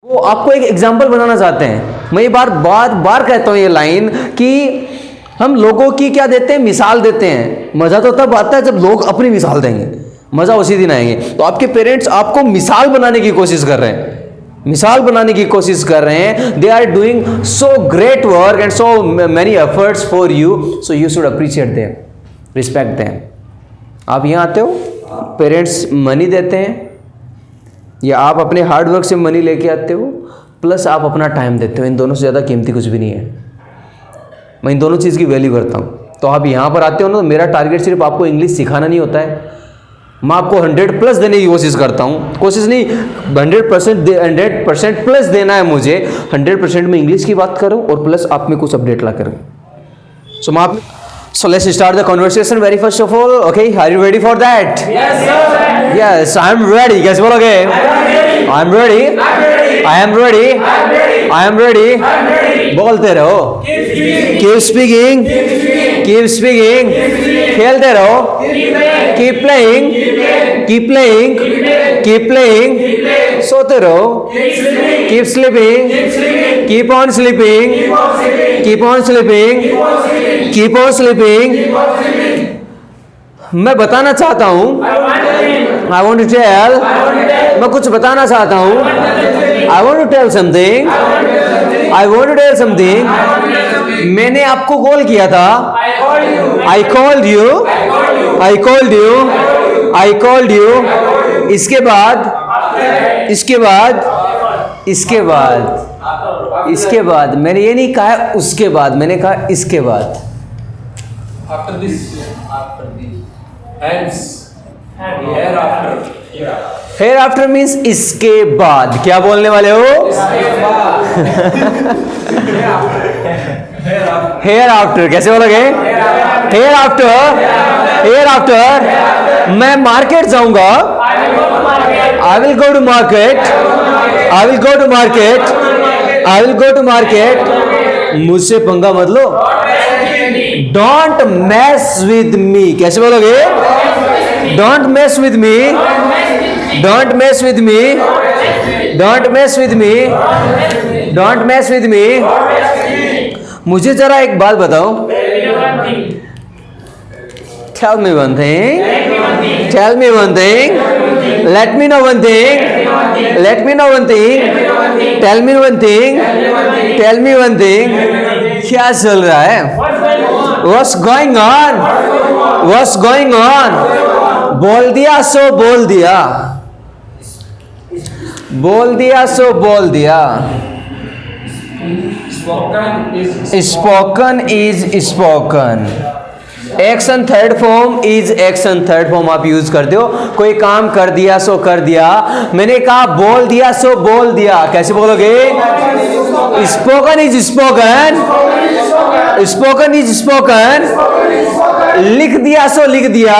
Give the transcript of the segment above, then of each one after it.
तो आपको एक एग्जाम्पल बनाना चाहते हैं। मैं ये बार बार कहता हूँ ये लाइन कि हम लोगों की क्या देते हैं, मिसाल देते हैं। मज़ा तो तब आता है जब लोग अपनी मिसाल देंगे, मज़ा उसी दिन आएंगे। तो आपके पेरेंट्स आपको मिसाल बनाने की कोशिश कर रहे हैं, मिसाल बनाने की कोशिश कर रहे हैं। They are doing so great work and so many efforts for you, so you should appreciate them, respect them. आप यहाँ आते हो, पेरेंट्स मनी देते हैं या आप अपने हार्ड वर्क से मनी लेके आते हो, प्लस आप अपना टाइम देते हो। इन दोनों से ज़्यादा कीमती कुछ भी नहीं है। मैं इन दोनों चीज़ की वैल्यू करता हूँ। तो आप यहाँ पर आते हो ना, तो मेरा टारगेट सिर्फ आपको इंग्लिश सिखाना नहीं होता है, मैं आपको 100+ देने की कोशिश करता हूँ। कोशिश नहीं, 100% प्लस देना है मुझे। 100% में इंग्लिश की बात करूँ और प्लस आप में कुछ अपडेट ला करूँ। So let's start the conversation very first of all. Okay, are you ready for that? Yes, sir. Yes, I'm ready. कैसे बोलोगे? I'm ready. I am ready. I am ready. बोलते रहो. Keep speaking. Keep speaking. खेलते रहो. Keep playing. Keep playing. Keep playing. सोते रहो. Keep sleeping. Keep on sleeping. Keep on sleeping. Keep on sleeping. मैं बताना चाहता हूँ, I want to tell, मैं कुछ बताना चाहता हूँ, I want to tell something, I want to tell something. मैंने आपको कॉल किया था, I called you, I called you, I called you. इसके बाद, इसके बाद, इसके बाद, इसके बाद, मैंने ये नहीं कहा उसके बाद, मैंने कहा इसके बाद। After this, hence, hereafter. Hereafter means इसके बाद। क्या बोलने वाले हो? Hereafter कैसे बोलोगे? Hereafter, hereafter मैं मार्केट जाऊंगा। I will go to market. I will go to market. I will go to market. मुझसे पंगा मत लो। Don't mess with me. कैसे बोलोगे? Don't mess with me. Don't mess with me. Don't mess with me. Don't mess with me. मुझे जरा एक बात बताओ। Tell me one thing. Tell me one thing. Let me know one thing. Let me know one thing. Tell me one thing. Tell me one thing. क्या चल रहा है? What's going on? What's going on? बोल दिया सो बोल दिया, बोल दिया सो बोल दिया। Spoken is spoken. Action third form is action third form आप यूज करते हो। कोई काम कर दिया सो कर दिया, मैंने कहा बोल दिया सो बोल दिया। कैसे बोलोगे? Spoken is spoken, spoken is spoken. लिख दिया सो लिख दिया,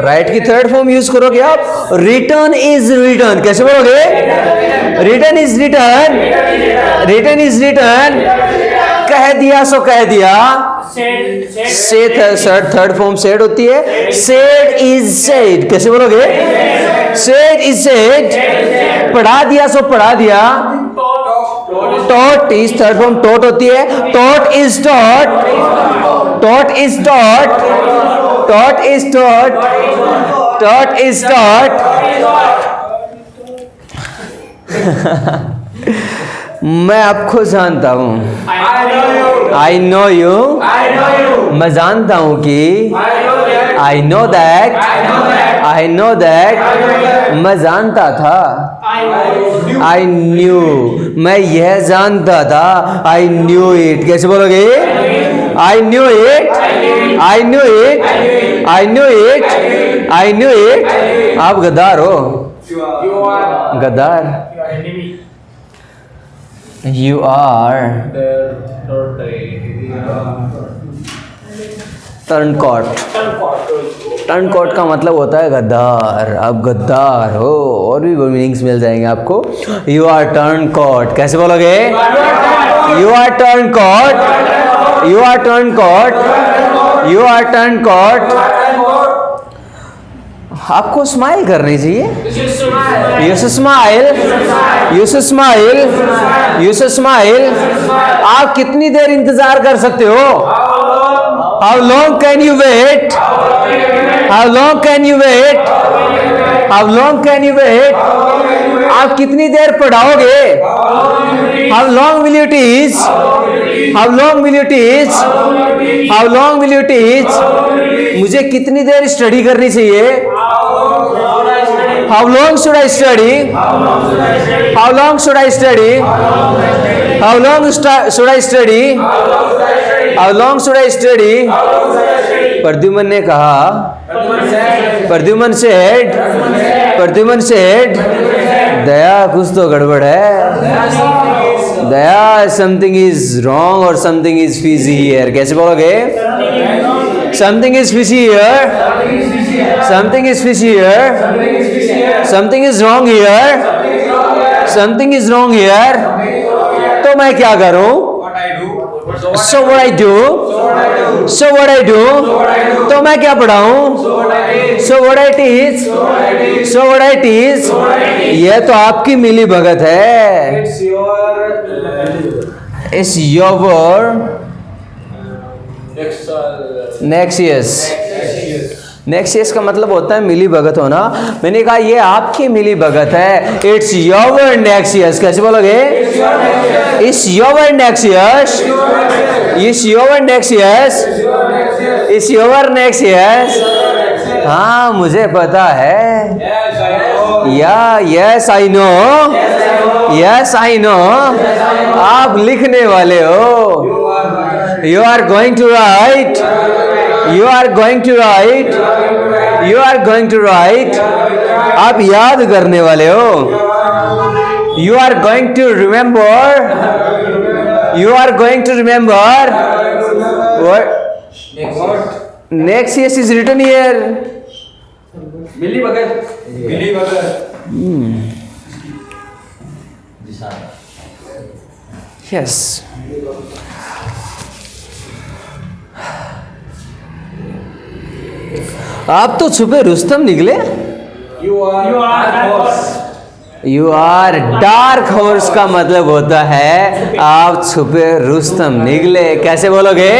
राइट की थर्ड फॉर्म यूज करोगे आप। Return is return. कैसे बोलोगे? Return is return, return is return. कह दिया सो कह दिया, से थर्ड फॉर्म सेड होती है। Said is said. कैसे बोलोगे? Said is said. पढ़ा दिया सो पढ़ा दिया। Taught is third form taught होती है। Taught is taught, taught is taught, taught is taught, taught is taught. मैं आपको जानता हूँ। I know you. मैं जानता हूँ कि I know that, I know that. मैं जानता था, आई न्यू। मैं यह जानता था, आई न्यू इट। कैसे बोलोगे? I knew it, I knew it, I knew it, I knew it. आप गद्दार हो, गद्दार। You are turncoat। टर्नकोट का मतलब होता है गद्दार। आप गद्दार हो। और भी मीनिंग्स मिल जाएंगे आपको। You are turncoat। कैसे बोलोगे? You are turncoat, you are turncoat, you are turncoat। आपको स्माइल करनी चाहिए. You should smile. You should smile. You should smile. आप कितनी देर इंतजार कर सकते हो? How long can you wait? How long can you wait? How long can you wait? आप कितनी देर पढ़ाओगे? How long will you teach? How long will you teach? How long will you teach? मुझे कितनी देर स्टडी करनी चाहिए? How long should I study? How long should I study? How long should I study? How long should I study? Pradyuman ने कहा, Pradyuman said, दया कुछ तो गड़बड़ है. दया something is wrong or something is fishy here. कैसे बोलोगे? Something is fishy here. Something is fishy here. Something is wrong here. Something is wrong here. तो मैं क्या करूं? So what I do? So what I do? तो मैं क्या पढ़ाऊं? So what I teach? So what I teach? ये तो आपकी मिली भगत है. It's your नेक्सियस का मतलब होता है मिली भगत होना. मैंने कहा ये आपकी मिली भगत है. It's your nexus. कैसे बोलोगे? It's your nexus. It's your nexus. It's your nexus. हाँ मुझे पता है. Yes I know. Yes I know. आप लिखने वाले हो. You are going to write. You are going to write. You are going to write. आप याद करने वाले हो. You are going to remember. You are going to remember. What? Next yes is written here. Milli Bhagat. Milli Bhagat. Yes. आप तो छुपे रुस्तम निकले. You are you are dark horse का मतलब होता है आप छुपे रुस्तम निकले. कैसे बोलोगे?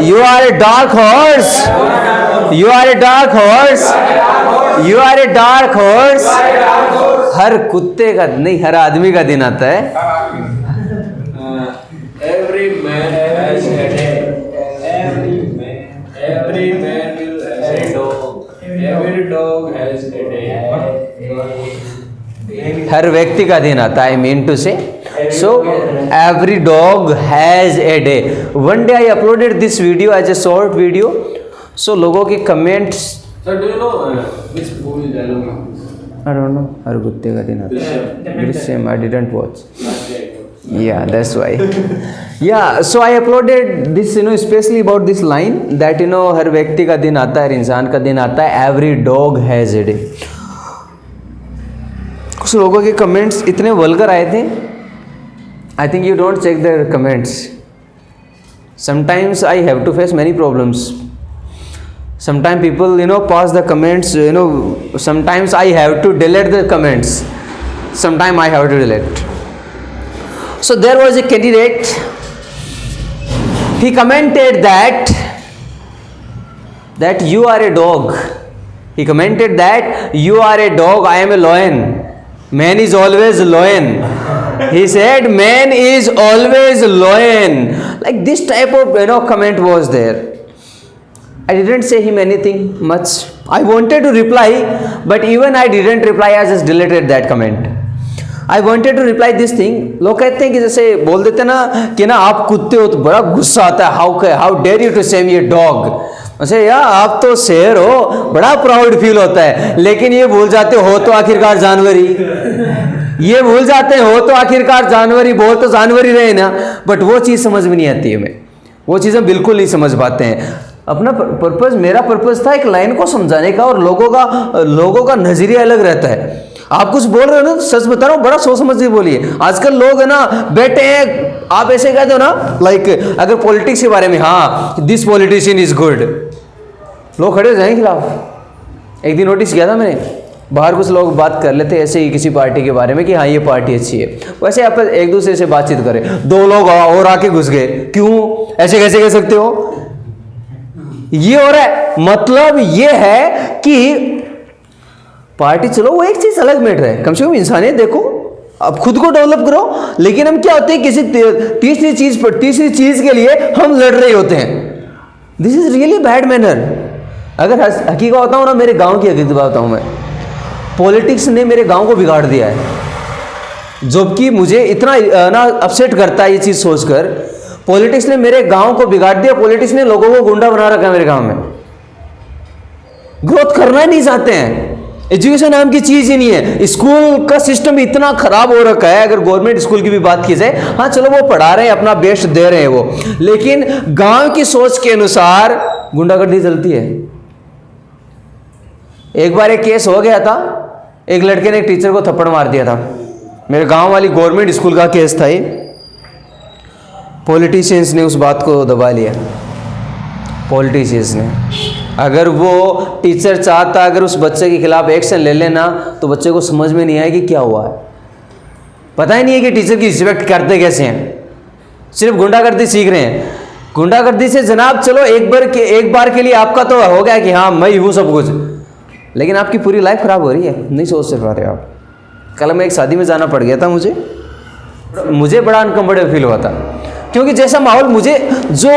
You are a dark horse. You are a dark horse. You are a dark horse. हर कुत्ते का नहीं, हर आदमी का दिन आता है. every man has a day. Every man will have a dog. Every dog has a day. हर व्यक्ति का दिन आता है. आई mean to say so every dog has a day. One day I uploaded this video as a short video. So लोगों के comments. Sir, do you know which movie dialogue? I don't know. हर कुत्ते का दिन आता है. Drishyam. I didn't watch. Yeah, that's why. Yeah, so I uploaded this, especially about this line that हर व्यक्ति का दिन आता है, हर इंसान का दिन आता है. Every dog has a day. कुछ लोगों के कमेंट्स इतने वल्गर आए थे. I think you don't check their comments. Sometimes I have to face many problems. Sometimes people, pass the comments. Sometimes I have to delete the comments. Sometimes I have to delete. So there was a candidate. He commented that you are a dog. He commented that you are a dog. I am a lion. Man is always lion. He said man is always lion. Like this type of comment was there. I didn't say him anything much. I wanted to reply, but even I didn't reply. I just deleted that comment. I wanted to reply this thing. लोग कहते हैं कि जैसे बोल देते ना कि आप कुत्ते हो तो बड़ा गुस्सा आता है. हाउ डेयर यू टू से मी ए डॉग. अच्छा यार आप तो शेर हो, बड़ा प्राउड फील होता है. लेकिन ये भूल जाते हो तो आखिरकार जानवर ही. ये भूल जाते हो तो आखिरकार जानवर ही. बोल तो जानवर ही रहे ना. बट वो चीज़ समझ में नहीं आती है. हमें वो चीज़ हम बिल्कुल नहीं समझ पाते हैं. अपना पर्पज़, मेरा पर्पज़ था एक लाइन को समझाने का. और लोगों का नज़रिया अलग रहता है. आप कुछ बोल रहे हो ना, सच बता रहा हूँ, बड़ा सोच समझ के बोलिए. आजकल लोग है ना बैठे हैं, आप ऐसे कहते हो ना लाइक अगर पॉलिटिक्स के बारे में, हाँ दिस पॉलिटिशियन इज गुड, लोग खड़े हो जाएंगे खिलाफ. एक दिन नोटिस किया था मैंने, बाहर कुछ लोग बात कर लेते ऐसे ही किसी पार्टी के बारे में कि हाँ ये पार्टी अच्छी है, वैसे आप एक दूसरे से बातचीत करें, दो लोग और आके घुस गए, क्यों ऐसे कैसे कह सकते हो? ये हो रहा है, मतलब ये है कि पार्टी, चलो वो एक चीज अलग मैटर है, कम से कम इंसानियत देखो, अब खुद को डेवलप करो। लेकिन हम क्या होते हैं, किसी तीसरी चीज के लिए हम लड़ रहे होते हैं। This is really bad manner. अगर हकीकत बताऊं ना, मेरे गांव की हकीकत बताऊं मैं, पॉलिटिक्स ने मेरे गांव को बिगाड़ दिया है। जबकि मुझे इतना ना अपसेट करता है ये चीज सोचकर, पॉलिटिक्स ने मेरे गांव को बिगाड़ दिया। पॉलिटिक्स ने लोगों को गुंडा बना रखा है मेरे गांव में, ग्रोथ करना ही नहीं चाहते हैं। एजुकेशन नाम की चीज ही नहीं है। स्कूल का सिस्टम इतना खराब हो रखा है। अगर गवर्नमेंट स्कूल की भी बात की जाए, हाँ चलो वो पढ़ा रहे हैं, अपना बेस्ट दे रहे हैं वो, लेकिन गांव की सोच के अनुसार गुंडागर्दी चलती है। एक बार एक केस हो गया था, एक लड़के ने एक टीचर को थप्पड़ मार दिया था। मेरे गांव वाली गवर्नमेंट स्कूल का केस था ये। पॉलिटिशियंस ने उस बात को दबा लिया। पॉलिटिशियंस ने, अगर वो टीचर चाहता अगर उस बच्चे के खिलाफ एक्शन ले लेना, तो बच्चे को समझ में नहीं आया कि क्या हुआ है। पता ही नहीं है कि टीचर की रिस्पेक्ट करते कैसे हैं, सिर्फ गुंडागर्दी सीख रहे हैं। गुंडागर्दी से जनाब चलो एक बार के लिए आपका तो हो गया कि हाँ मैं हूँ सब कुछ, लेकिन आपकी पूरी लाइफ खराब हो रही है, नहीं सोच पा रहे आप। कल मैं एक शादी में जाना पड़ गया था, मुझे बड़ा अनकंफर्टेबल फील हुआ था, क्योंकि जैसा माहौल मुझे जो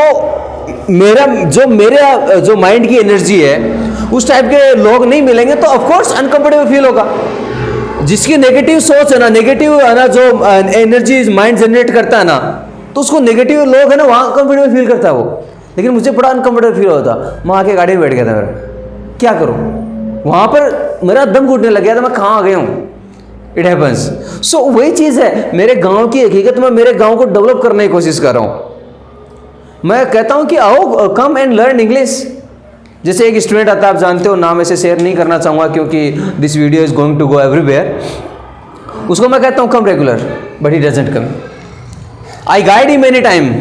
माइंड की एनर्जी है उस टाइप के लोग नहीं मिलेंगे, तो ऑफ कोर्स अनकंफर्टेबल फील होगा। जिसकी नेगेटिव सोच है ना, नेगेटिव है ना, जो एनर्जी माइंड जनरेट करता है ना, तो उसको नेगेटिव लोग है ना वहाँ कंफर्टेबल फील करता है वो। लेकिन मुझे बड़ा अनकंफर्टेबल फील होता, मैं आके गाड़ी में बैठ गया था। मेरा क्या करूँ, वहाँ पर मेरा दम घुटने लग गया था, मैं कहाँ आ गया हूँ। It happens. सो वही चीज़ है, मेरे गांव की हकीकत में मेरे गांव को डेवलप करने की कोशिश कर रहा हूँ। मैं कहता हूँ कि आओ कम एंड लर्न इंग्लिश। जैसे एक स्टूडेंट आता है, आप जानते हो, नाम ऐसे शेयर नहीं करना चाहूँगा क्योंकि this video is going to go everywhere. उसको मैं कहता हूँ come regular, but he doesn't come. I guide him any time,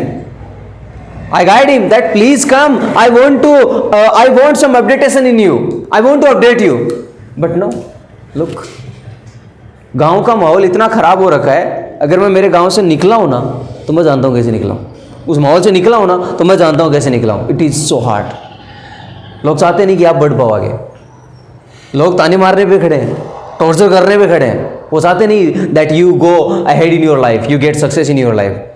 I guide him that please come, I want some updatation in you, I want to update you, but no, look, गांव का माहौल इतना खराब हो रखा है। अगर मैं मेरे गांव से निकला हूं ना, तो मैं जानता हूं कैसे निकला हूं। उस माहौल से निकला हूं ना, तो मैं जानता हूं कैसे निकला हूं। It is so hard. लोग चाहते नहीं कि आप बढ़ पाओ आगे, लोग ताने मारने पे खड़े हैं, टॉर्चर करने पे खड़े हैं। वो चाहते नहीं that you go ahead in your life, you get success in your life.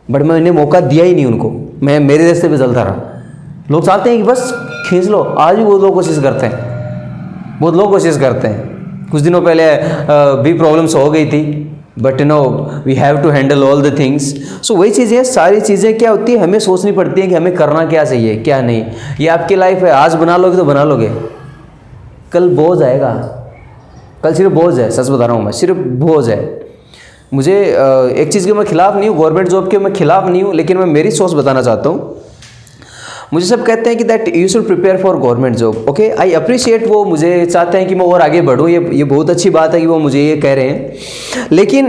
But मैंने मौका दिया ही नहीं उनको, मैं मेरे रास्ते पे चलता रहा। लोग चाहते हैं कि बस खींच लो। आज भी बहुत लोग कोशिश करते हैं, बहुत लोग कोशिश करते हैं। कुछ दिनों पहले भी प्रॉब्लम्स हो गई थी, but no we have to handle all the things. So वही चीज़ें, सारी चीज़ें क्या होती है, हमें सोचनी पड़ती है कि हमें करना क्या चाहिए क्या नहीं। ये आपकी लाइफ है, आज बना लोगे तो बना लोगे, कल बोझ आएगा। कल सिर्फ बोझ है, सच बता रहा हूँ मैं, सिर्फ बोझ है। मुझे एक चीज़ के मैं खिलाफ नहीं हूँ, गवर्नमेंट जॉब के मैं खिलाफ नहीं हूँ, लेकिन मैं मेरी सोच बताना चाहता हूँ। मुझे सब कहते हैं कि that you should prepare for government job. Okay, I appreciate, वो मुझे चाहते हैं कि मैं और आगे बढ़ूँ, ये बहुत अच्छी बात है कि वो मुझे ये कह रहे हैं, लेकिन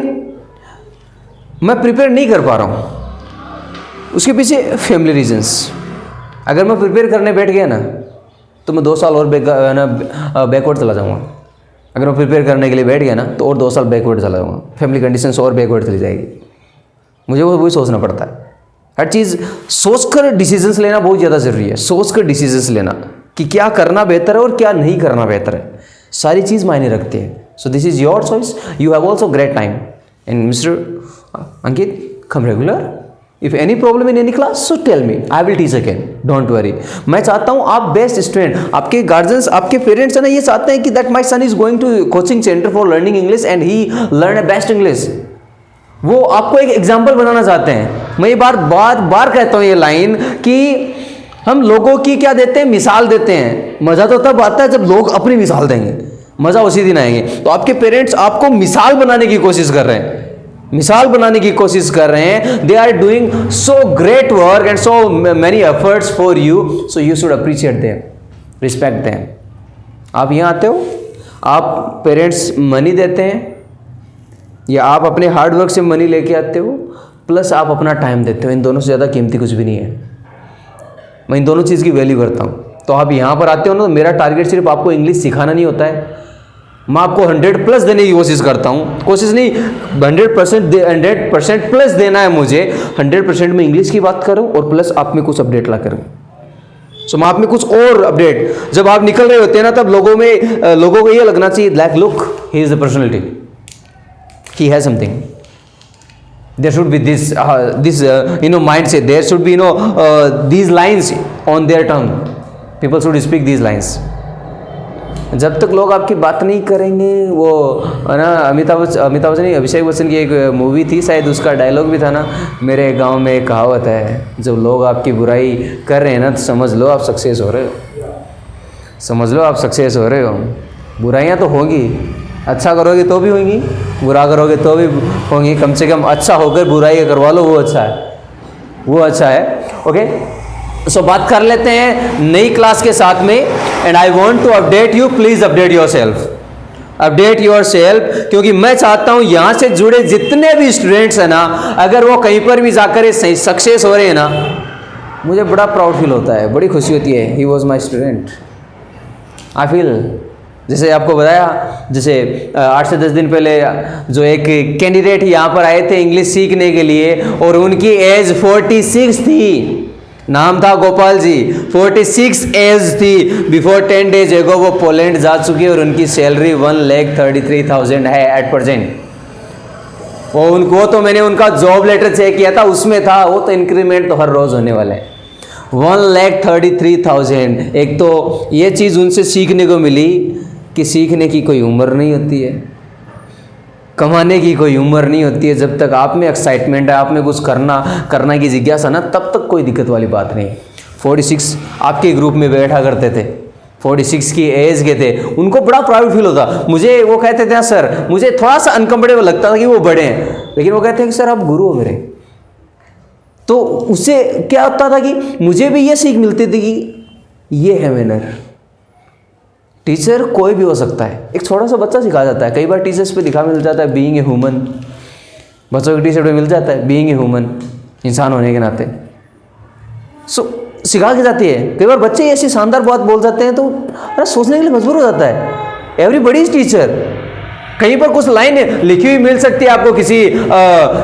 मैं प्रिपेयर नहीं कर पा रहा हूँ। उसके पीछे फैमिली रीजन्स। अगर मैं प्रिपेयर करने बैठ गया ना, तो मैं 2 साल और बैकवर्ड चला जाऊँगा। अगर मैं प्रिपेयर करने के लिए बैठ गया ना, तो और 2 साल बैकवर्ड चला जाऊँगा, फैमिली कंडीशंस और बैकवर्ड चली जाएगी। मुझे वही सोचना पड़ता है। हर चीज़ सोचकर डिसीजंस लेना बहुत ज़्यादा ज़रूरी है। सोचकर डिसीजंस लेना कि क्या करना बेहतर है और क्या नहीं करना बेहतर है, सारी चीज़ मायने रखती है। So this is your choice, you have also great time. And mister Ankit, come regular. If any problem in any class, so tell me, I will teach again, don't worry. मैं चाहता हूँ आप बेस्ट स्टूडेंट, आपके guardians, आपके parents है ना, ये चाहते हैं कि that my son is going to coaching centre for learning English and he learn a best English. वो आपको एक एग्जाम्पल बनाना चाहते हैं। मैं ये बार कहता हूँ ये लाइन कि हम लोगों की क्या देते हैं, मिसाल देते हैं। मज़ा तो तब आता है जब लोग अपनी मिसाल देंगे, मज़ा उसी दिन आएंगे। तो आपके पेरेंट्स आपको मिसाल बनाने की कोशिश कर रहे हैं, मिसाल बनाने की कोशिश कर रहे हैं। They are doing so great work and so many efforts for you, so you should appreciate them, respect them. आप यहाँ आते हो, आप पेरेंट्स मनी देते हैं, या आप अपने हार्ड वर्क से मनी लेके आते हो, प्लस आप अपना टाइम देते हो। इन दोनों से ज़्यादा कीमती कुछ भी नहीं है। मैं इन दोनों चीज़ की वैल्यू करता हूँ। तो आप यहाँ पर आते हो ना, तो मेरा टारगेट सिर्फ आपको इंग्लिश सिखाना नहीं होता है, मैं आपको 100+ देने की कोशिश करता हूँ। कोशिश नहीं, 100% प्लस देना है मुझे। 100% में इंग्लिश की बात करूँ और प्लस आप में कुछ अपडेट ला करूँ। सो मैं आप में कुछ और अपडेट, जब आप निकल रहे होते हैं ना, तब लोगों को ये लगना चाहिए, like look he is the personality, he has something, there should be this mindset, there should be these lines on their tongue, people should speak these lines. जब तक लोग आपकी बात नहीं करेंगे, वो ना अमिताभ बच्चन नहीं, अभिषेक बच्चन की एक मूवी थी शायद, उसका डायलॉग भी था ना, मेरे गांव में एक कहावत है, जब लोग आपकी बुराई कर रहे हैं ना, तो समझ लो आप सक्सेस हो रहे हो, समझ लो आप सक्सेस हो रहे हो। बुराइयां तो होंगी, अच्छा करोगे तो भी होंगी, बुरा करोगे तो भी होंगी, कम से कम अच्छा होकर बुराई करवा लो, वो अच्छा है, वो अच्छा है। ओके, सो बात कर लेते हैं नई क्लास के साथ में। And I want to update you, please update your self, update your self, क्योंकि मैं चाहता हूं यहां से जुड़े जितने भी स्टूडेंट्स हैं ना, अगर वो कहीं पर भी जाकर सक्सेस हो रहे हैं ना, मुझे बड़ा प्राउड फील होता है, बड़ी खुशी होती है। He was my student, I feel, जैसे आपको बताया, जैसे 8 से 10 दिन पहले जो एक कैंडिडेट यहाँ पर आए थे इंग्लिश सीखने के लिए, और उनकी एज 46 थी, नाम था गोपाल जी, 46 एज थी। बिफोर 10 days एगो वो पोलैंड जा चुकी है और उनकी सैलरी 1,33,000 है एट प्रेजेंट। वो उनको तो मैंने उनका जॉब लेटर चेक किया था, उसमें था, वो तो इंक्रीमेंट तो हर रोज होने वाला है। 1,33,000। एक तो ये चीज़ उनसे सीखने को मिली कि सीखने की कोई उम्र नहीं होती है, कमाने की कोई उम्र नहीं होती है। जब तक आप में एक्साइटमेंट है, आप में कुछ करना की जिज्ञासा ना, तब तक कोई दिक्कत वाली बात नहीं। 46 आपके ग्रुप में बैठा करते थे, 46 की एज के थे, उनको बड़ा प्राउड फील होता। मुझे वो कहते थे, सर मुझे थोड़ा सा अनकंफर्टेबल लगता था कि वो बड़े हैं, लेकिन वो कहते हैं कि सर आप गुरु हो मेरे। तो उससे क्या होता था कि मुझे भी ये सीख मिलती थी कि ये है मैनर। टीचर कोई भी हो सकता है, एक छोटा सा बच्चा सिखा जाता है। कई बार टीचर्स पे लिखा मिल जाता है बीइंग ए ह्यूमन, बच्चों के टी शर्ट पे मिल जाता है बीइंग ए ह्यूमन, इंसान होने के नाते। सो सिखा के जाती है। कई बार बच्चे ऐसी शानदार बात बोल जाते हैं तो अरे सोचने के लिए मजबूर हो जाता है। Everybody is teacher. कहीं पर कुछ लाइन लिखी हुई मिल सकती है आपको,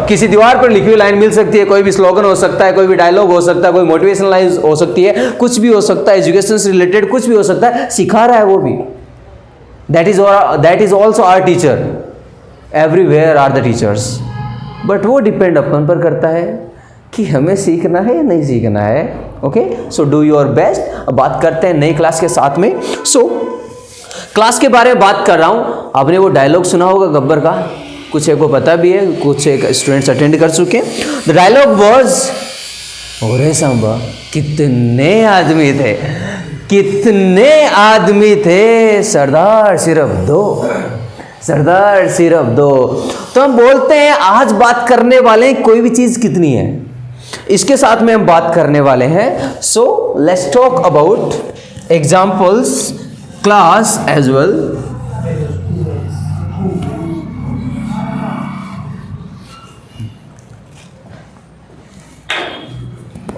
किसी दीवार पर लिखी हुई लाइन मिल सकती है, कोई भी स्लोगन हो सकता है, कोई भी डायलॉग हो सकता है, कोई मोटिवेशनल लाइन हो सकती है, कुछ भी हो सकता है, एजुकेशन से रिलेटेड कुछ भी हो सकता है, सिखा रहा है वो भी। That is also our teacher. Everywhere are the teachers, but वो डिपेंड अपन पर करता है कि हमें सीखना है या नहीं सीखना है। Okay, so do your best. अब बात करते हैं नई क्लास के साथ में। क्लास के बारे में बात कर रहा हूँ। आपने वो डायलॉग सुना होगा गब्बर का, कुछ एक को पता भी है, कुछ एक स्टूडेंट्स अटेंड कर चुके हैं। द डायलॉग वाज, ओरे सांबा कितने आदमी थे, कितने आदमी थे, सरदार सिर्फ 2, सरदार सिर्फ 2। तो हम बोलते हैं आज बात करने वाले कोई भी चीज कितनी है, इसके साथ में हम बात करने वाले हैं। So let's talk about examples class as well.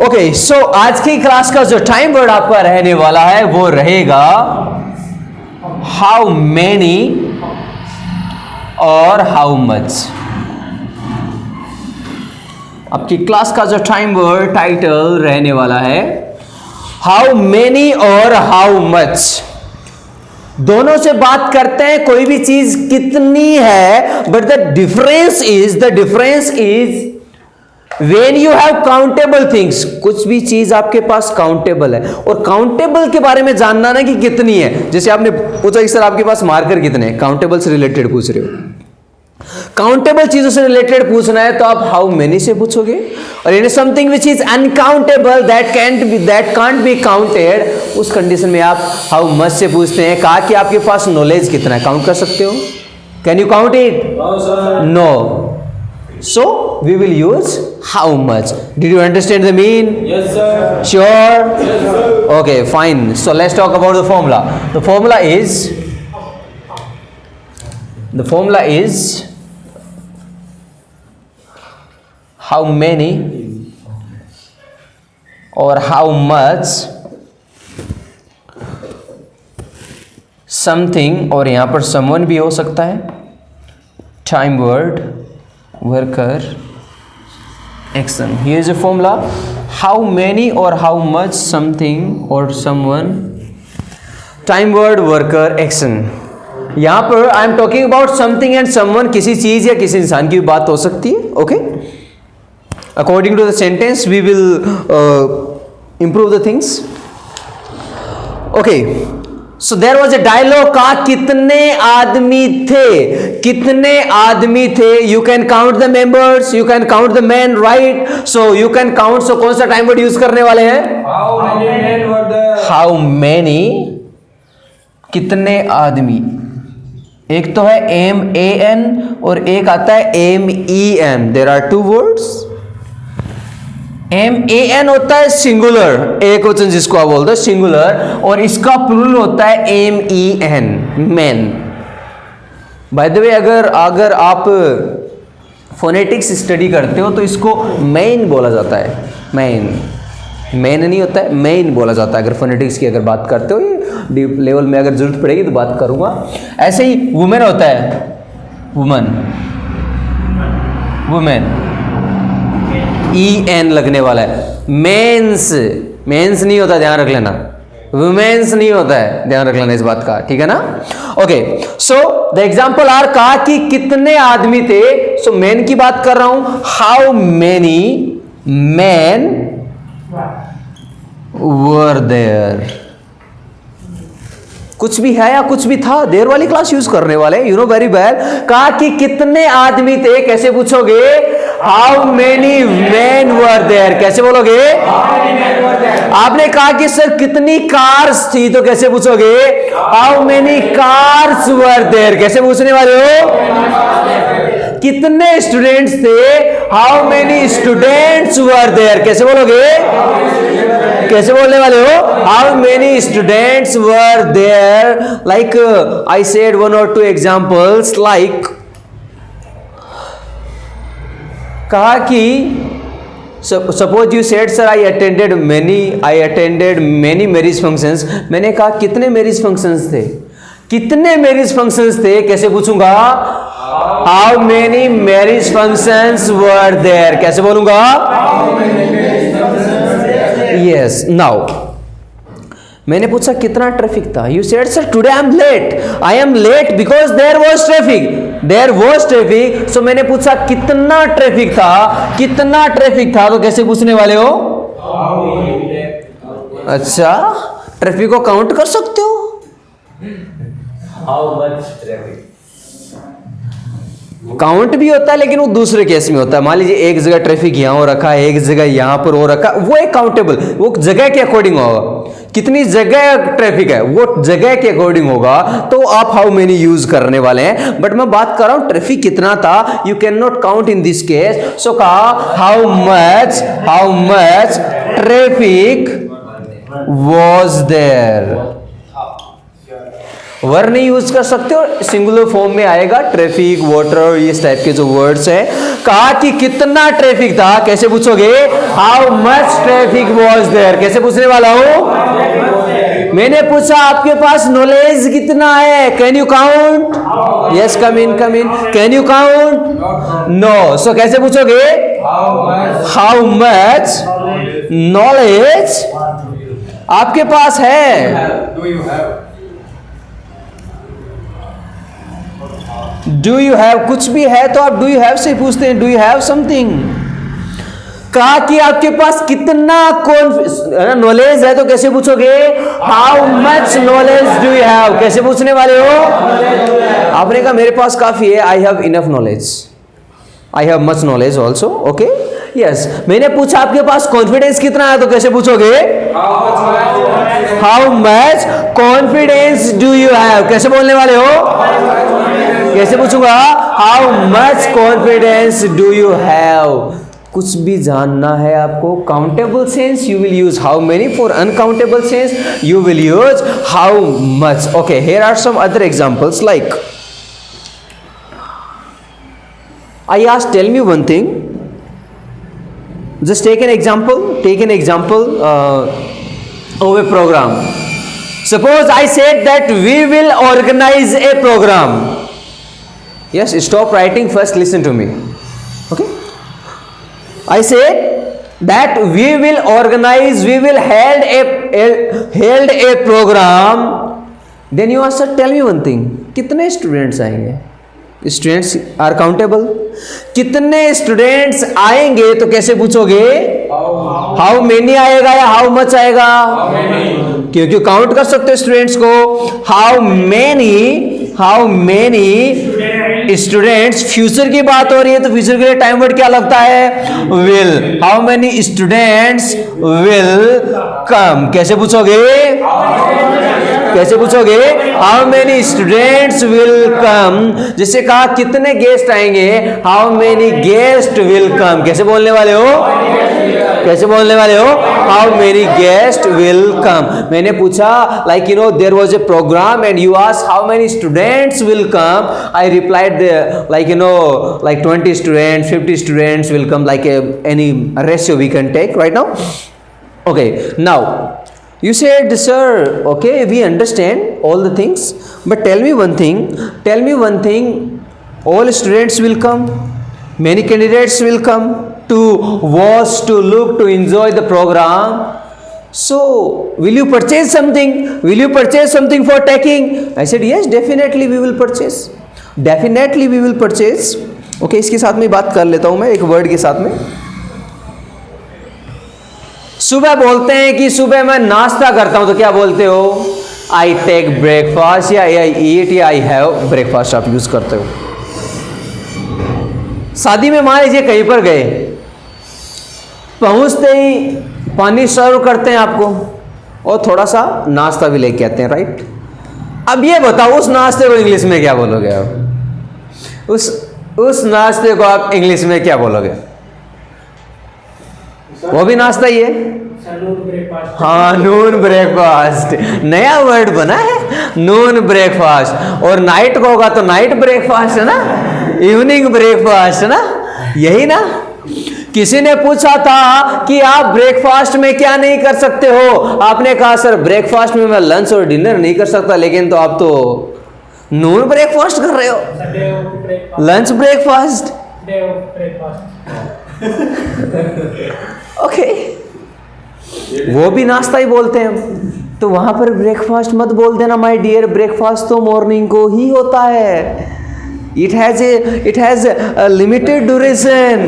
Okay, so आज की क्लास का जो टाइम वर्ड आपका रहने वाला है वो रहेगा हाउ मेनी और हाउ मच। आपकी क्लास का जो टाइम वर्ड टाइटल रहने वाला है हाउ मेनी और हाउ मच। दोनों से बात करते हैं कोई भी चीज कितनी है, but the difference is when you have countable things. कुछ भी चीज आपके पास काउंटेबल है, और काउंटेबल के बारे में जानना ना कि कितनी है। जैसे आपने पूछा कि सर आपके पास मार्कर कितने हैं, काउंटेबल से रिलेटेड पूछ रहे हो। काउंटेबल चीजों से रिलेटेड पूछना है तो आप हाउ मेनी से पूछोगे, और यानी something which is uncountable that can't be counted, उस कंडीशन में आप हाउ मच से पूछते हैं। कहा कि आपके पास नॉलेज कितना है, काउंट कर सकते हो? Can you count it? No. So we will use how much. Did you understand the mean? Yes, sir. Sure? Yes, sir. Okay, fine. So let's talk about the formula. The formula is how many or how much something और यहाँ पर someone भी हो सकता है. Time word worker action. Here is a formula. How many और how much something और someone. Time word worker action. यहाँ पर I am talking about something and someone. किसी चीज या किसी इंसान की भी बात हो सकती है. Okay, according to the sentence we will improve the things. Okay, so there was a dialogue. कहा कितने आदमी थे, कितने आदमी थे. You can count the members, you can count the men, right? So you can count. So कौन सा time word use करने वाले हैं? How many men were there? How many, कितने आदमी. एक तो है MAN और एक आता है MEN. There are two words. MAN होता है सिंगुलर, एक वचन जिसको आप बोलते हैं सिंगुलर, और इसका प्लूरल होता है MEN, man. By the way, अगर आप फोनेटिक्स स्टडी करते हो तो इसको मैन बोला जाता है. मैन नहीं होता है, मैन बोला जाता है. अगर फोनेटिक्स की अगर बात करते हो, ये डीप लेवल में अगर जरूरत पड़ेगी तो बात करूंगा. ऐसे ही वुमेन होता है, वुमेन EN लगने वाला है. मेंस नहीं होता, ध्यान रख लेना. वुमेन्स नहीं होता है, ध्यान रख लेना इस बात का, ठीक है ना. Okay, so the example are. कहा कि कितने आदमी थे. सो मैन की बात कर रहा हूं. How many man were there. कुछ भी है या कुछ भी था, देर वाली क्लास यूज करने वाले, यू नो वेरी वेल. कहा कि कितने आदमी थे, कैसे पूछोगे? How many man were there. कैसे बोलोगे? आपने कहा कि सर कितनी कार्स थी, तो कैसे पूछोगे? How many cars were there. कैसे पूछने वाले हो? कितने स्टूडेंट्स थे? How many students were there. कैसे बोलोगे? कैसे बोलने वाले हो? How many students were there. Like I said one और टू एग्जाम्पल्स. लाइक कहा कि suppose you said sir I attended many marriage functions. मैंने कहा कितने मैरिज फंक्शंस थे, कितने मैरिज फंक्शंस थे. कैसे पूछूंगा? How many marriage functions were there. कैसे बोलूंगा? यस. नाउ मैंने पूछा कितना ट्रैफिक था. You said sir today I am late. I am late because there was traffic. So मैंने पूछा कितना ट्रैफिक था, कितना ट्रैफिक था. तो कैसे पूछने वाले हो? अच्छा, ट्रैफिक को काउंट कर सकते हो? How much traffic. काउंट भी होता है, लेकिन वो दूसरे केस में होता है. मान लीजिए एक जगह ट्रैफिक यहां हो रखा है, एक जगह यहां पर हो रखा, वो एक काउंटेबल, वो जगह के अकॉर्डिंग होगा. कितनी जगह ट्रैफिक है, वो जगह के अकॉर्डिंग होगा. तो आप हाउ मेनी यूज करने वाले हैं. बट मैं बात कर रहा हूं ट्रैफिक कितना था. You can not count in this case. So कहा how much traffic was there. Word नहीं यूज कर सकते हो, सिंगुलर फॉर्म में आएगा. ट्रैफिक, वाटर, इस टाइप के जो वर्ड्स हैं. कहा कि कितना ट्रैफिक था. कैसे पूछोगे? How much traffic was there. कैसे पूछने वाला हूं? मैंने पूछा आपके पास नॉलेज कितना है. Can you count? Yes, come in. Can you count? No. So कैसे पूछोगे? हाउ मच नॉलेज आपके पास है. डू यू हैव, कुछ भी है तो आप डू यू हैव से पूछते हैं. Do you have something. कहा कि आपके पास कितना नॉलेज है, तो कैसे पूछोगे? How much knowledge do you have. कैसे पूछने वाले हो? आपने कहा मेरे पास काफी है. I have enough knowledge. I have much knowledge also. Okay, yes. मैंने पूछा आपके पास कॉन्फिडेंस कितना है, तो कैसे पूछोगे? How much confidence do you have. कैसे बोलने वाले हो? कैसे पूछूंगा? How much confidence do you have. कुछ भी जानना है आपको, countable sense you will use how many. For uncountable sense you will use how much. Okay, here are some other examples. Like I asked, tell me one thing. Just take an example of a program. Suppose I said that we will organize a program. Yes, stop writing first, listen to me. Okay? I said that we will organize, we will held a program. Then you ask, sir, tell me one thing. कितने students आएंगे? Students are countable. कितने students आएंगे तो कैसे पूछोगे? How many आएगा या how much आएगा? क्योंकि काउंट कर सकते हो स्टूडेंट्स को. हाउ मेनी स्टूडेंट्स, फ्यूचर की बात हो रही है तो फ्यूचर के लिए टाइम वर्ड क्या लगता है? Will. How many students will come. कैसे पूछोगे? How many students will come. जैसे कहा कितने गेस्ट आएंगे, how many guest will come. कैसे बोलने वाले हो? How many guest will come. मैंने पूछा like there was a programme and you asked how many students will come. I replied like 20 students, 50 students will come, like any ratio we can take right now. Okay, now you said, sir, okay, we understand all the things, but tell me one thing, all students will come, many candidates will come to watch, to look, to enjoy the program. So will you purchase something for taking? I said yes, definitely we will purchase. Okay, इसके साथ में बात कर लेता हूँ मैं एक word के साथ में. सुबह बोलते हैं कि सुबह मैं नाश्ता करता हूं तो क्या बोलते हो? आई टेक ब्रेकफास्ट या आई ईट या आई हैव ब्रेकफास्ट आप यूज करते हो. शादी में मान लीजिए कहीं पर गए, पहुंचते ही पानी सर्व करते हैं आपको और थोड़ा सा नाश्ता भी लेके आते हैं, राइट? अब ये बताओ उस नाश्ते को इंग्लिश में क्या बोलोगे आप? उस नाश्ते को आप इंग्लिश में क्या बोलोगे? वो भी नाश्ता ही है. हाँ, नून ब्रेकफास्ट. नया वर्ड बना है, नून ब्रेकफास्ट. और नाइट को होगा तो नाइट ब्रेकफास्ट है ना, इवनिंग ब्रेकफास्ट है ना, यही ना. किसी ने पूछा था कि आप ब्रेकफास्ट में क्या नहीं कर सकते हो? आपने कहा सर ब्रेकफास्ट में मैं लंच और डिनर नहीं कर सकता, लेकिन तो आप तो नून ब्रेकफास्ट कर रहे हो, लंच ब्रेकफास्ट. ओके, वो भी नाश्ता ही बोलते हैं. तो वहां पर ब्रेकफास्ट मत बोल देना माय डियर. ब्रेकफास्ट तो मॉर्निंग को ही होता है. It has a limited duration.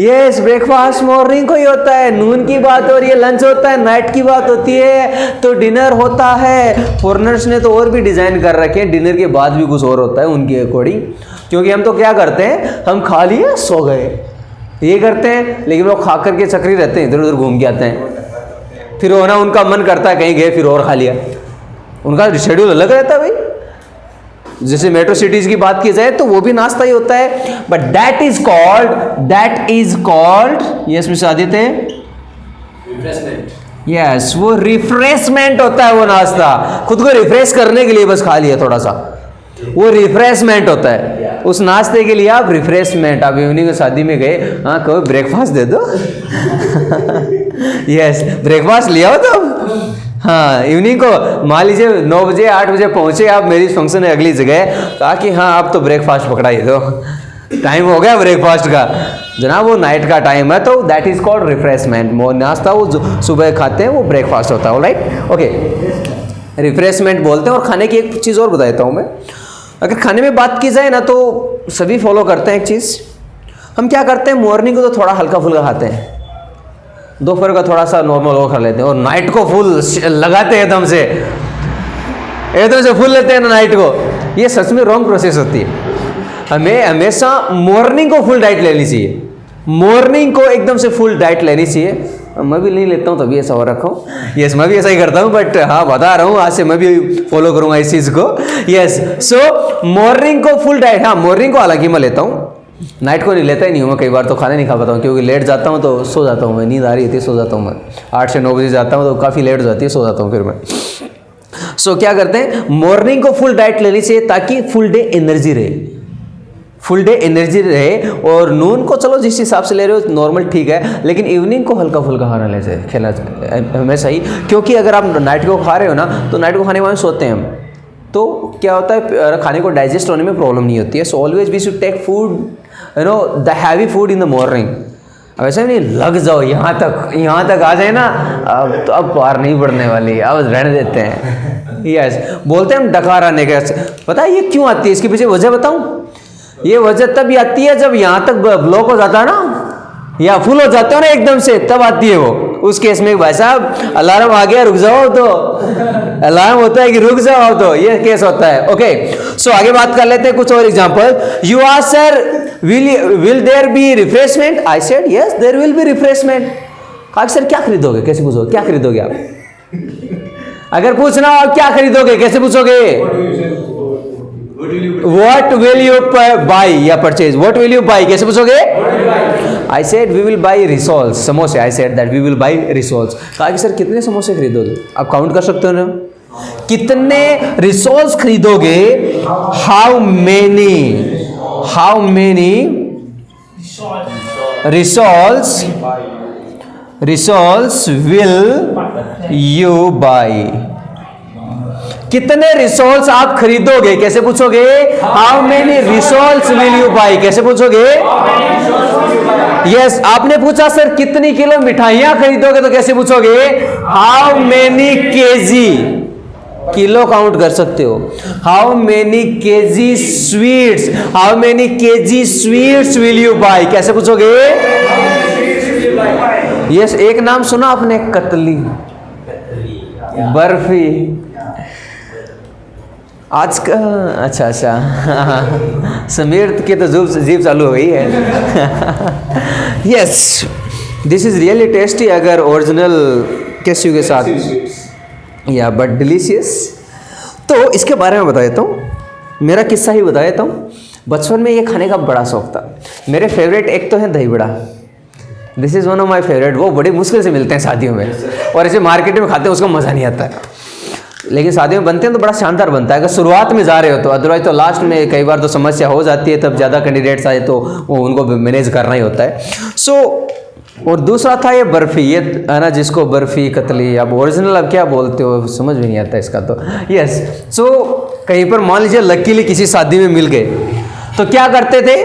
Yes, breakfast morning को ही होता है. नून की बात हो रही है, लंच होता है, नाइट की बात होती है तो डिनर होता है. फॉरेनर्स ने तो और भी डिजाइन कर रखे हैं, डिनर के बाद भी कुछ और होता है उनके अकॉर्डिंग. क्योंकि हम तो क्या करते हैं, हम खा लिए सो गए, ये करते हैं. लेकिन वो खा करके चक्री रहते हैं, इधर उधर घूम के आते हैं. फिर वो ना उनका मन करता है कहीं गए फिर और खा लिया. उनका शेड्यूल अलग रहता है भाई. जैसे मेट्रो सिटीज की बात की जाए तो वो भी नाश्ता ही होता है. But that is called yes mister Aditya, yes, वो रिफ्रेशमेंट होता है. वो नाश्ता खुद को रिफ्रेश करने के लिए बस खा लिया थोड़ा सा, वो रिफ्रेशमेंट होता है. उस नाश्ते के लिए आप रिफ्रेशमेंट. आप इवनिंग में शादी में गए, हाँ कहो ब्रेकफास्ट दे दो. यस, ब्रेकफास्ट लिया हो तो. हाँ, इवनिंग को मान लीजिए 9 बजे 8 बजे पहुंचे आप मैरिज फंक्शन है अगली जगह, कहा कि हाँ आप तो ब्रेकफास्ट पकड़ाइए दो, टाइम हो गया ब्रेकफास्ट का जनाब, वो नाइट का टाइम है. तो दैट इज कॉल्ड रिफ्रेशमेंट. नाश्ता वो जो सुबह खाते हैं वो ब्रेकफास्ट होता है. राइट, ओके, रिफ्रेशमेंट बोलते हैं. और खाने की एक चीज़ और बताता हूँ मैं. अगर खाने में बात की जाए ना तो सभी फॉलो करते हैं एक चीज़. हम क्या करते हैं, मॉर्निंग को तो थोड़ा हल्का फुल्का खाते हैं, दोपहर का थोड़ा सा नॉर्मल वो खा लेते हैं, और नाइट को फुल लगाते हैं, एकदम से फुल लेते हैं ना नाइट को. ये सच में रॉन्ग प्रोसेस होती है. हमें हमेशा मॉर्निंग को फुल डाइट लेनी चाहिए. मॉर्निंग को एकदम से फुल डाइट लेनी चाहिए. मैं भी नहीं लेता हूँ तभी ऐसा हो रखा हूँ. यस, मैं भी ऐसा ही करता हूँ, बट हाँ बता रहा हूँ आज से मैं भी फॉलो करूँगा इस चीज़ को. यस, सो मॉर्निंग को फुल डाइट. हाँ, मॉर्निंग को हालांकि मैं लेता हूँ, नाइट को नहीं लेता ही नहीं हूँ मैं. कई बार तो खाना नहीं खा पाता हूँ क्योंकि लेट जाता हूँ तो सो जाता हूँ मैं. नींद आ रही थी, सो जाता हूँ मैं. 8 से 9 बजे जाता हूँ तो काफ़ी लेट हो जाती है, सो जाता हूँ फिर मैं. सो क्या करते हैं, मॉर्निंग को फुल डाइट लेनी चाहिए ताकि फुल डे एनर्जी रहे. फुल डे एनर्जी रहे, और नून को चलो जिस हिसाब से ले रहे हो नॉर्मल ठीक है, लेकिन इवनिंग को हल्का फुल्का खाना ले से खेलना हमेशा ही, क्योंकि अगर आप नाइट को खा रहे हो ना तो नाइट को खाने के बाद सोते हैं हम, तो क्या होता है खाने को डाइजेस्ट होने में प्रॉब्लम नहीं होती है। So always we should take food you know the heavy food in the morning. अब ऐसा नहीं लग जाओ यहाँ तक आ जाए ना, अब तो पार नहीं पड़ने वाली, अब रहने देते हैं। यस बोलते हैं हम डकार आने का, पता है ये क्यों आती है, इसके पीछे वजह बताऊँ। ये वजह तब आती है जब यहाँ तक ब्लॉक हो जाता है ना, या फुल हो जाते हो ना एकदम से, तब आती है वो। उस केस में भाई साहब अलार्म आ गया रुक जाओ, तो अलार्म होता है कि रुक जाओ, तो ये केस होता है। ओके सो आगे बात कर लेते हैं कुछ और example. You ask sir will there be refreshment, I said yes there will be refreshment. कहा सर क्या खरीदोगे, कैसे पूछोगे क्या खरीदोगे आप, अगर पूछना आप क्या खरीदोगे कैसे पूछोगे, What will you buy या purchase, what will you buy कैसे पूछोगे। I said we will buy risoles, समोसे। I said that we will buy risoles। कहा कि सर कितने समोसे खरीदोगे, आप काउंट कर सकते हो ना, कितने रिसोल्स खरीदोगे, how many rissoles will you buy, कितने रिसोल्स आप खरीदोगे कैसे पूछोगे, how many rissoles will you buy कैसे पूछोगे। यस आपने पूछा सर कितनी किलो मिठाइयां खरीदोगे तो कैसे पूछोगे, how many KG, kilo count कर सकते हो। How many KG sweets, how many KG sweets will you buy कैसे पूछोगे। यस एक नाम सुना आपने, कतली, बर्फी, आज का अच्छा समीर के तो जीभ चालू हो गई है। Yes this is really tasty अगर ओरिजिनल कैश्यू के साथ, या बट डिलीशियस। तो इसके बारे में बता देता हूँ, मेरा किस्सा ही बता देता हूँ। बचपन में ये खाने का बड़ा शौक था। मेरे फेवरेट एक तो है दही बड़ा, this is one of my favourite. वो बड़ी मुश्किल से मिलते हैं शादियों में, और ऐसे मार्केट में खाते हैं उसका मज़ा नहीं आता है, लेकिन शादियों में बनते हैं तो बड़ा शानदार बनता है अगर शुरुआत में जा रहे हो तो। अदरवाइज तो लास्ट में कई बार तो समस्या हो जाती है, तब ज़्यादा कैंडिडेट्स आए तो वो उनको मैनेज करना ही होता है। सो और दूसरा था ये बर्फ़ी, ये है ना जिसको बर्फ़ी कतली, अब ओरिजिनल अब क्या बोलते हो समझ भी नहीं आता इसका तो। यस सो कहीं पर मान लीजिए लकीली किसी शादी में मिल गए तो क्या करते थे,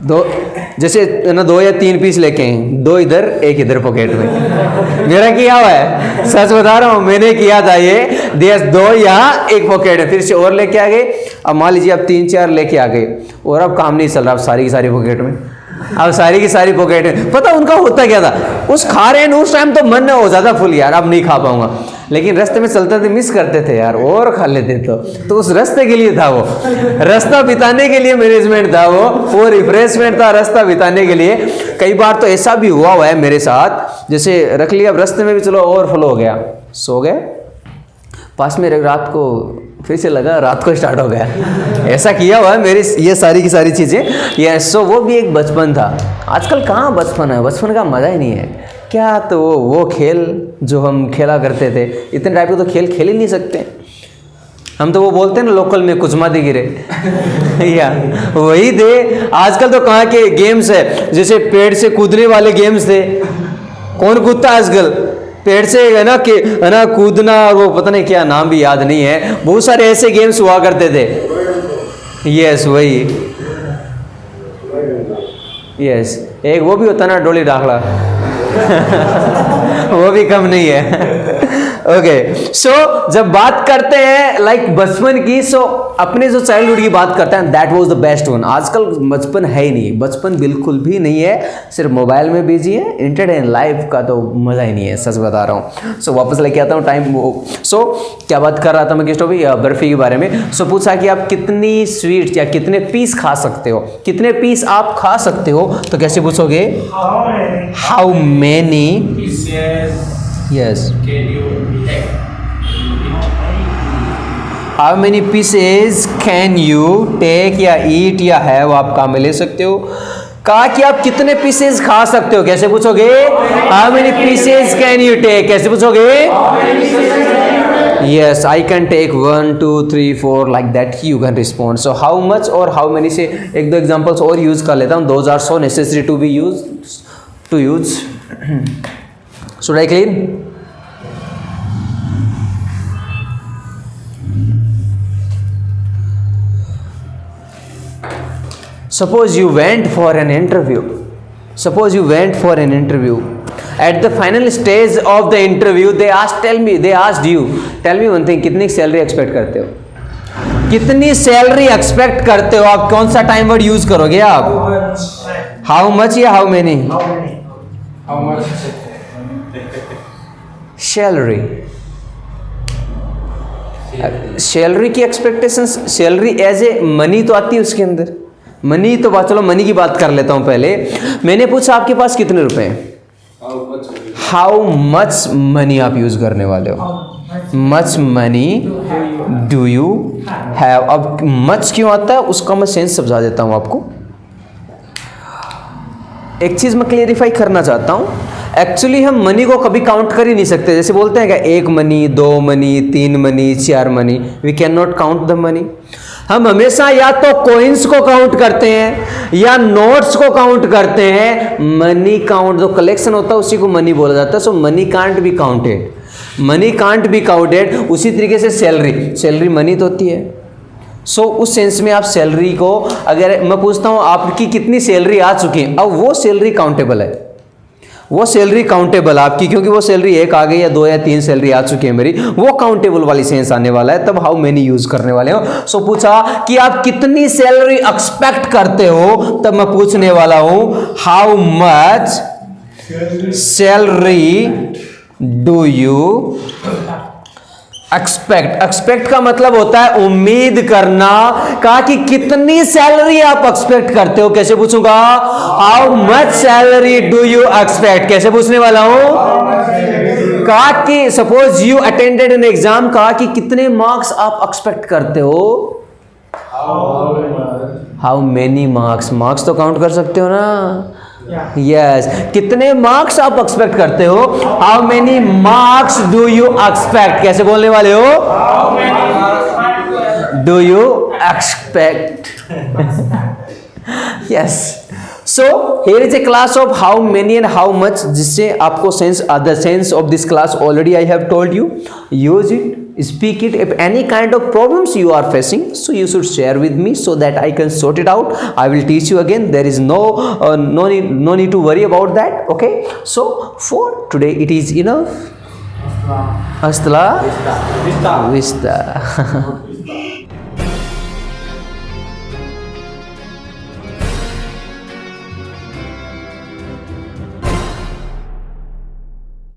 दो जैसे ना 2 या 3 पीस लेके आए, 2 इधर 1 इधर पॉकेट में। मेरा किया हुआ है, सच बता रहा हूँ मैंने किया था ये, दिया 2 यहाँ 1 पॉकेट में, फिर से और लेके आ गए। अब मान लीजिए अब 3-4 लेके आ गए और अब काम नहीं चल रहा, अब सारी की सारी पॉकेट में, अब सारी की सारी पॉकेट में। पता उनका होता क्या था, उस खा रहे हैं उस टाइम तो मन हो जाता फुल यार अब नहीं खा पाऊंगा, लेकिन रास्ते में चलते थे मिस करते थे यार और खा लेते तो उस रास्ते के लिए था वो, रास्ता बिताने के लिए मैनेजमेंट था वो रिफ्रेशमेंट था रास्ता बिताने के लिए। कई बार तो ऐसा भी हुआ है मेरे साथ, जैसे रख लिया अब रास्ते में भी चलो ओवरफ्लो हो गया, सो गए पास में, रात को फिर से लगा रात को स्टार्ट हो गया, ऐसा किया हुआ है मेरी ये सारी की सारी चीज़ें। ये सो वो भी एक बचपन था। आजकल कहाँ बचपन है, बचपन का मज़ा ही नहीं है क्या। तो वो खेल जो हम खेला करते थे, इतने टाइप के तो खेल खेल ही नहीं सकते हम, तो वो बोलते हैं ना लोकल में कुछ मत गिरे या वही थे। आजकल तो कहाँ के गेम्स है, जैसे पेड़ से कूदने वाले गेम्स थे, कौन कूदता आजकल पेड़ से है ना कूदना, और वो पता नहीं क्या नाम भी याद नहीं है, बहुत सारे ऐसे गेम्स हुआ करते थे। यस वही, यस एक वो भी होता ना डोली डाखला वो भी कम नहीं है। ओके सो जब बात करते हैं लाइक बचपन की, सो अपने जो चाइल्डहुड की बात करते हैं that was the best one. आजकल बचपन है ही नहीं, बचपन बिल्कुल भी नहीं है, सिर्फ मोबाइल में बिजी है, इंटरटेन लाइफ का तो मज़ा ही नहीं है, सच बता रहा हूँ। सो वापस लेके आता हूँ टाइम। सो क्या बात कर रहा था मैं, किस टॉपिक, बर्फ़ी के बारे में। सो पूछा कि आप कितनी स्वीट्स या कितने पीस खा सकते हो, कितने पीस आप खा सकते हो, तो कैसे पूछोगे, how many, yes how many pieces can you take या ईट या हैव, आप काम में ले सकते हो। कहा कि आप कितने पीसेज खा सकते हो, कैसे पूछोगे, how many pieces can you take, कैसे पूछोगे। Yes, I can take 1, 2, 3, 4 like that. You can respond. So how much or how many से एक दो examples और use कर लेता हूँ. Those are so necessary to be used to use. Should I clean? Suppose you went for an interview. Suppose you went for an interview. At the final stage of the interview, they asked you, tell me one thing, कितनी salary expect करते हो? कितनी salary expect करते हो आप? कौन सा time word use करोगे आप? हाउ मच या how many? How much? Salary. Salary की expectations, salary as a money तो आती है उसके अंदर. मनी तो बात, चलो मनी की बात कर लेता हूं पहले. मैंने पूछा आपके पास कितने रुपए हैं? हाउ मच मनी आप यूज करने वाले हो? Much money do you have. अब मच क्यों आता है उसका मैं सेंस समझा देता हूं आपको. एक चीज मैं क्लियरिफाई करना चाहता हूं. एक्चुअली हम मनी को कभी काउंट कर ही नहीं सकते. जैसे बोलते हैं क्या, एक मनी, दो मनी, तीन मनी, चार money. We can not count the money. हम हमेशा या तो कॉइन्स को काउंट करते हैं या नोट्स को काउंट करते हैं. मनी काउंट, जो कलेक्शन होता है उसी को मनी बोला जाता है. So money can't be counted. Money can't be counted. उसी तरीके से सैलरी मनी तो होती है. सो उस सेंस में आप सैलरी को, अगर मैं पूछता हूं आपकी कितनी सैलरी आ चुकी है, अब वो सैलरी काउंटेबल है. वो सैलरी काउंटेबल आपकी, क्योंकि वो सैलरी एक आ गई या दो या तीन सैलरी आ चुकी है मेरी, वो काउंटेबल वाली सेंस आने वाला है. तब हाउ मेनी यूज करने वाले हो. सो पूछा कि आप कितनी सैलरी एक्सपेक्ट करते हो, तब मैं पूछने वाला हूं how much salary do you expect. Expect का मतलब होता है उम्मीद करना. कहा कि कितनी सैलरी आप एक्सपेक्ट करते हो. कैसे पूछूंगा? How much salary do you expect. कैसे पूछने वाला हूं? कहा कि suppose you attended an exam. कहा कि कितने मार्क्स आप एक्सपेक्ट करते हो. How many marks. मार्क्स तो काउंट कर सकते हो ना. यस. कितने मार्क्स आप एक्सपेक्ट करते हो. How many marks do you expect. कैसे बोलने वाले हो? Do you expect. Yes. So here is a class of how many and how much, जिससे आपको sense, the sense of this class already I have told you. Use it, speak it. If any kind of problems you are facing, so you should share with me so that I can sort it out. I will teach you again. There is no need to worry about that. Okay. So for today it is enough. Hasta la vista.